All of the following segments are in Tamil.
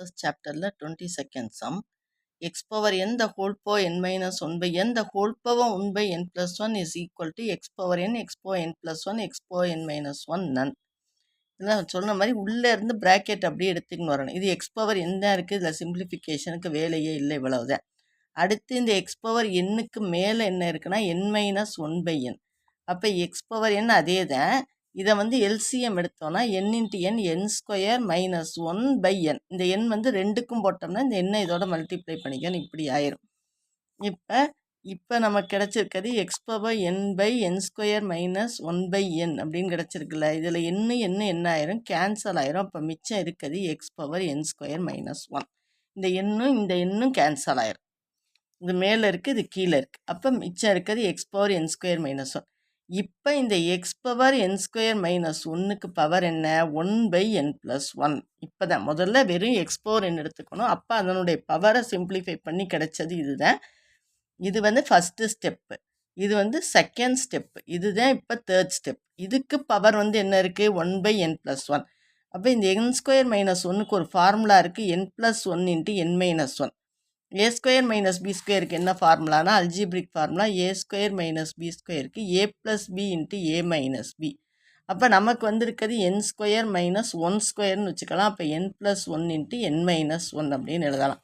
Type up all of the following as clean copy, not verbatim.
this chapterல 22nd sum x power n the whole power n minus 1 by n the whole power 1 by n plus 1 is equal to x power n plus 1 x power n minus 1 none. இதெல்லாம் சொன்ன மாதிரி உள்ளே இருந்து பிராக்கெட் அப்படியே எடுத்துக்கின்னு வரணும். இது எக்ஸ் பவர் n தான் இருக்குது. இதில் சிம்பிளிஃபிகேஷனுக்கு வேலையே இல்லை, இவ்வளவுதான். அடுத்து இந்த எக்ஸ் பவர் என்னுக்கு மேலே என்ன இருக்குன்னா n மைனஸ் 1 பை n. அப்போ எக்ஸ் பவர் n அதே தான். இதை வந்து எல்சிஎம் எடுத்தோன்னா n into n n square minus 1 by n. இந்த n வந்து ரெண்டுக்கும் போட்டோம்னா இந்த எண்ணை இதோட மல்டிப்ளை பண்ணிக்கணும், இப்படி ஆயிரும். இப்போ நமக்கு கிடச்சிருக்கிறது x power n by n square minus 1 by n அப்படின்னு கிடச்சிருக்குல்ல. இதில் என்ன ஆயிரும், கேன்சல் ஆயிரும். அப்போ மிச்சம் இருக்குது X power n square minus 1. இந்த எண்ணும் கேன்சல் ஆயிரும். இது மேலே இருக்குது, இது கீழே இருக்குது. அப்போ மிச்சம் இருக்குது X power n square minus 1. இப்போ இந்த X power n square minus 1க்கு பவர் என்ன, 1 பை n ப்ளஸ் 1. இப்போ தான் முதல்ல வெறும் எக்ஸ் பவர் n எடுத்துக்கணும். அப்போ அதனுடைய பவரை சிம்பிளிஃபை பண்ணி கிடைச்சது இதுதான். இது வந்து ஃபஸ்ட்டு ஸ்டெப்பு, இது வந்து செகண்ட் ஸ்டெப்பு, இதுதான் இப்போ தேர்ட் ஸ்டெப். இதுக்கு பவர் வந்து என்ன இருக்குது, 1 பை n ப்ளஸ் 1. அப்போ இந்த n ஸ்கொயர் மைனஸ் 1க்கு ஒரு ஃபார்முலா இருக்குது, n plus 1 into n minus 1. ஏ ஸ்கொயர் மைனஸ் பி ஸ்கொயருக்கு என்ன ஃபார்முலானா அல்ஜிப்ரிக் ஃபார்முலா ஏ ஸ்கொயர் மைனஸ் பி ஸ்கொயருக்கு ஏ ப்ளஸ் பி இன்ட்டு ஏ மைனஸ் பி. அப்போ நமக்கு வந்திருக்கிறது என் ஸ்கொயர் மைனஸ் 1 ஸ்கொயர்னு வச்சுக்கலாம். அப்போ n plus 1 into n minus 1 அப்படின்னு எழுதலாம்.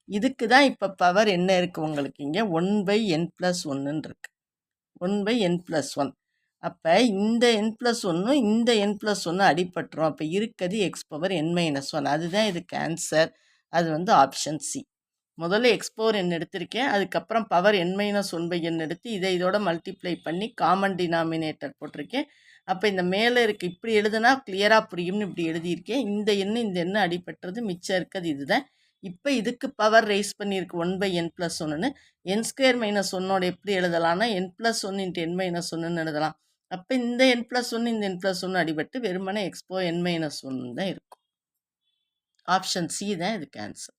இதுக்கு தான் இப்போ பவர் என்ன இருக்குது உங்களுக்கு, இங்கே 1 பை n ப்ளஸ் 1ன்னு இருக்குது, 1 பை n ப்ளஸ் 1. அப்போ இந்த n ப்ளஸ் 1 இந்த n ப்ளஸ் 1 அடிப்பட்டுரும். அப்போ இருக்குது எக்ஸ் பவர் n மைனஸ் 1. அதுதான் இதுக்கு ஆன்சர். அது வந்து ஆப்ஷன் சி. முதல்ல எக்ஸ் பவர் n எடுத்திருக்கேன், அதுக்கப்புறம் power n minus 1 by n எடுத்து இதை இதோட மல்டிப்ளை பண்ணி காமன் டினாமினேட்டர் போட்டிருக்கேன். அப்போ இந்த மேலே இருக்குது, இப்படி எழுதுனா கிளியராக புரியும்னு இப்படி எழுதியிருக்கேன். இந்த எண்ணு அடிப்பட்டுறது, மிச்சம் இருக்குது இதுதான். இப்போ இதுக்கு பவர் ரைஸ் பண்ணியிருக்கு 1 பை n ப்ளஸ் 1ன்னு. n ஸ்கொயர் மைனஸ் 1ஓட எப்படி எழுதலாம்னா n plus 1 into n minus 1ன்னு எழுதலாம். அப்போ இந்த n ப்ளஸ் 1 இந்த n ப்ளஸ் 1 அடிபட்டு வெறுமனே எக்ஸ்போ n மைனஸ் 1 தான் இருக்கும். ஆப்ஷன் சி தான் இதுக்கு ஆன்சர்.